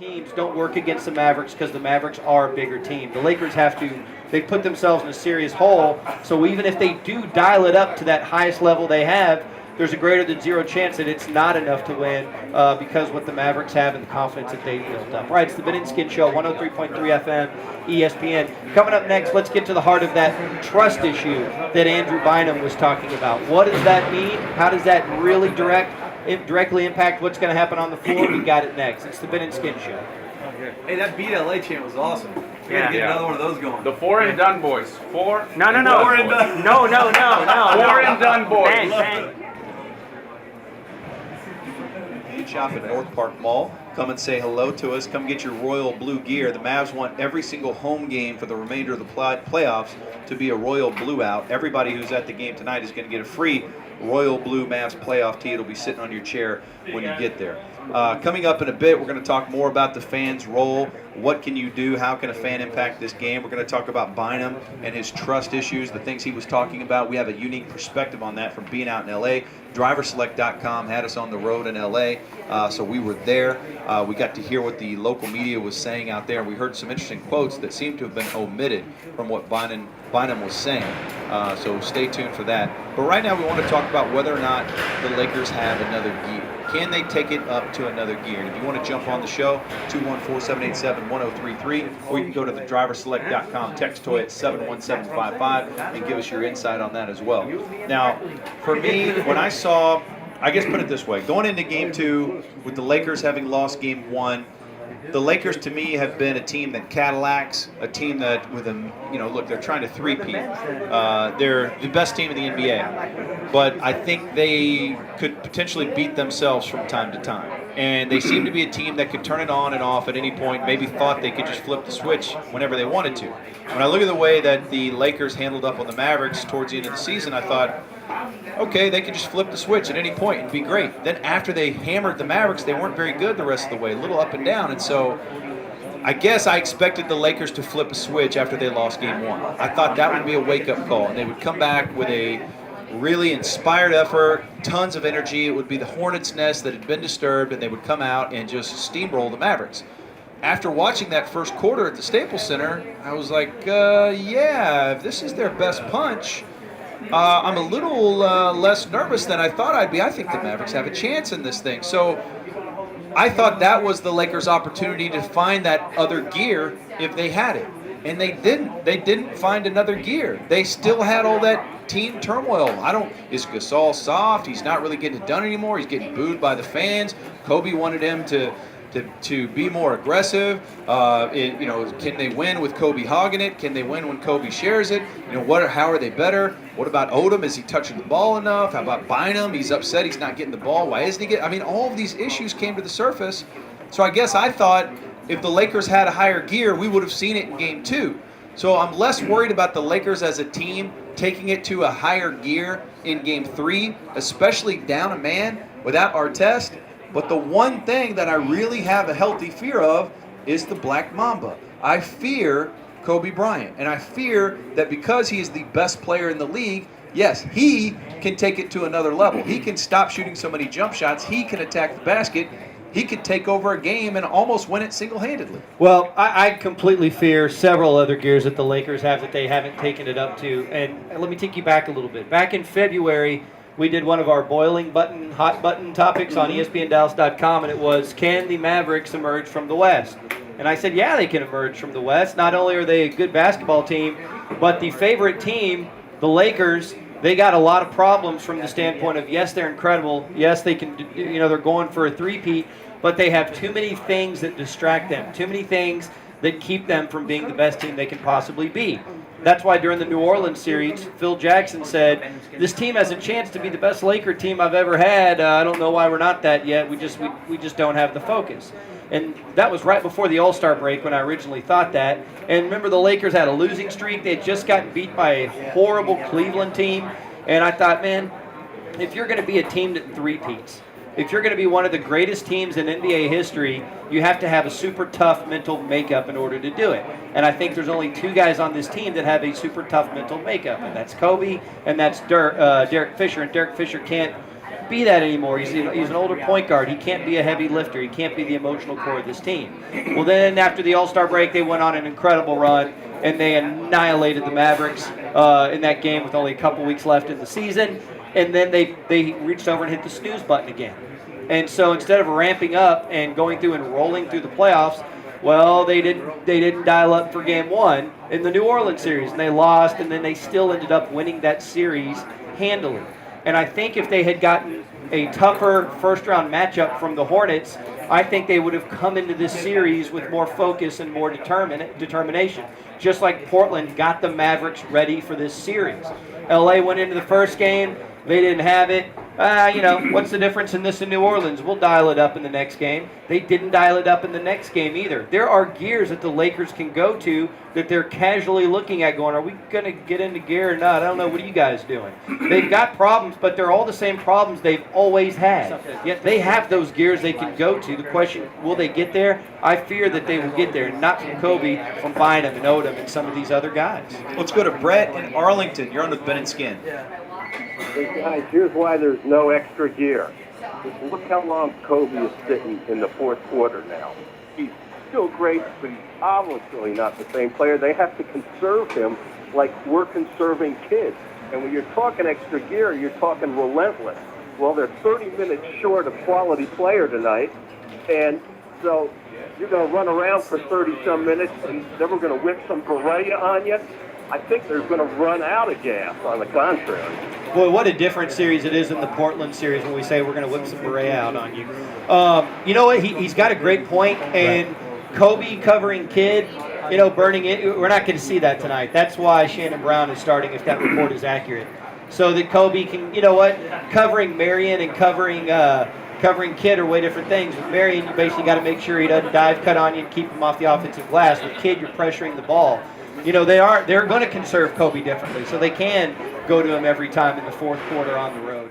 Teams don't work against the Mavericks because the Mavericks are a bigger team. The Lakers they put themselves in a serious hole. So even if they do dial it up to that highest level they have, there's a greater than zero chance that it's not enough to win because what the Mavericks have and the confidence that they built up. All right, it's the Ben and Skin Show, 103.3 FM, ESPN. Coming up next, let's get to the heart of that trust issue that Andrew Bynum was talking about. What does that mean? How does that really directly impact what's going to happen on the floor? We got it next. It's the Ben and Skin Show. Hey, that Beat LA chant was awesome. We gotta get another one of those going. The four and done boys. No. Four and done. No. Four and done boys. Bang. You shop at North Park Mall. Come and say hello to us. Come get your royal blue gear. The Mavs want every single home game for the remainder of the playoffs to be a royal blue out. Everybody who's at the game tonight is going to get a free royal blue Mavs playoff tee. It'll be sitting on your chair when you get there. Coming up in a bit, we're going to talk more about the fans' role. What can you do? How can a fan impact this game? We're going to talk about Bynum and his trust issues, the things he was talking about. We have a unique perspective on that from being out in L.A. Driverselect.com had us on the road in L.A., so we were there. We got to hear what the local media was saying out there. We heard some interesting quotes that seemed to have been omitted from what Bynum was saying. So stay tuned for that. But right now we want to talk about whether or not the Lakers have another gear. Can they take it up to another gear? And if you want to jump on the show, 214-787-1033, or you can go to the driverselect.com text toy at 71755 and give us your insight on that as well. Now, for me, when I saw, I guess put it this way, going into game 2 with the Lakers having lost game 1, the Lakers, to me, have been a team that Cadillacs, a team that, with them, look, they're trying to three-peat. They're the best team in the NBA, but I think they could potentially beat themselves from time to time. And they seem to be a team that could turn it on and off at any point, maybe thought they could just flip the switch whenever they wanted to. When I look at the way that the Lakers handled up on the Mavericks towards the end of the season, I thought, okay, they could just flip the switch at any point and be great. Then after they hammered the Mavericks, they weren't very good the rest of the way, a little up and down. And so I guess I expected the Lakers to flip a switch after they lost game 1. I thought that would be a wake-up call, and they would come back with a really inspired effort, tons of energy. It would be the hornet's nest that had been disturbed, and they would come out and just steamroll the Mavericks. After watching that first quarter at the Staples Center, I was like, yeah, if this is their best punch, I'm a little less nervous than I thought I'd be. I think the Mavericks have a chance in this thing. So I thought that was the Lakers' opportunity to find that other gear if they had it. And they didn't. They didn't find another gear. They still had all that team turmoil. Is Gasol soft? He's not really getting it done anymore. He's getting booed by the fans. Kobe wanted him to be more aggressive. Can they win with Kobe hogging it? Can they win when Kobe shares it? How are they better? What about Odom? Is he touching the ball enough? How about Bynum? He's upset he's not getting the ball. Why isn't he getting? All of these issues came to the surface. So I guess I thought if the Lakers had a higher gear, we would have seen it in game 2. So I'm less worried about the Lakers as a team taking it to a higher gear in game 3, especially down a man without Artest. But the one thing that I really have a healthy fear of is the Black Mamba. I fear Kobe Bryant, and I fear that because he is the best player in the league, yes, he can take it to another level. He can stop shooting so many jump shots. He can attack the basket. He could take over a game and almost win it single-handedly. Well, I completely fear several other gears that the Lakers have that they haven't taken it up to. And let me take you back a little bit. Back in February, we did one of our hot button topics on ESPNDallas.com, and it was, can the Mavericks emerge from the West? And I said, yeah, they can emerge from the West. Not only are they a good basketball team, but the favorite team, the Lakers, they got a lot of problems from the standpoint of, yes, they're incredible. Yes, they can, they're going for a three-peat, but they have too many things that distract them, too many things that keep them from being the best team they can possibly be. That's why during the New Orleans series, Phil Jackson said, this team has a chance to be the best Laker team I've ever had. I don't know why we're not that yet. We just don't have the focus. And that was right before the All-Star break when I originally thought that. And remember, the Lakers had a losing streak. They had just gotten beat by a horrible Cleveland team. And I thought, man, if you're going to be a team that three-peats, if you're going to be one of the greatest teams in NBA history, you have to have a super tough mental makeup in order to do it. And I think there's only 2 guys on this team that have a super tough mental makeup, and that's Kobe and that's Derek Fisher. And Derek Fisher can't be that anymore. He's an older point guard. He can't be a heavy lifter. He can't be the emotional core of this team. Well, then after the All-Star break, they went on an incredible run, and they annihilated the Mavericks in that game with only a couple weeks left in the season. And then they reached over and hit the snooze button again. And so instead of ramping up and going through and rolling through the playoffs, well, they didn't dial up for game one in the New Orleans series, and they lost, and then they still ended up winning that series handily. And I think if they had gotten a tougher first-round matchup from the Hornets, I think they would have come into this series with more focus and more determination, just like Portland got the Mavericks ready for this series. LA went into the first game. They didn't have it. What's the difference in this and New Orleans? We'll dial it up in the next game. They didn't dial it up in the next game either. There are gears that the Lakers can go to that they're casually looking at going, are we going to get into gear or not? I don't know. What are you guys doing? They've got problems, but they're all the same problems they've always had. Yet they have those gears they can go to. The question, will they get there? I fear that they will get there, not from Kobe, from Bynum and Odom and some of these other guys. Let's go to Brett in Arlington. You're on with Ben and Skin. Hey guys, here's why there's no extra gear. Just look how long Kobe is sitting in the fourth quarter now. He's still great, but he's obviously not the same player. They have to conserve him like we're conserving kids. And when you're talking extra gear, you're talking relentless. Well, they're 30 minutes short of quality player tonight, and so you're going to run around for 30-some minutes, and then we're going to whip some Berea on you. I think they're going to run out of gas, on the contrary. Boy, what a different series it is in the Portland series when we say we're going to whip some Berea out on you. You know what? He's got a great point, and Kobe covering Kidd, burning it. We're not going to see that tonight. That's why Shannon Brown is starting if that report is accurate. So that Kobe can, covering Marion and covering Kidd are way different things. With Marion, you basically got to make sure he doesn't dive cut on you and keep him off the offensive glass. With Kidd, you're pressuring the ball. They're going to conserve Kobe differently, so they can go to him every time in the fourth quarter on the road.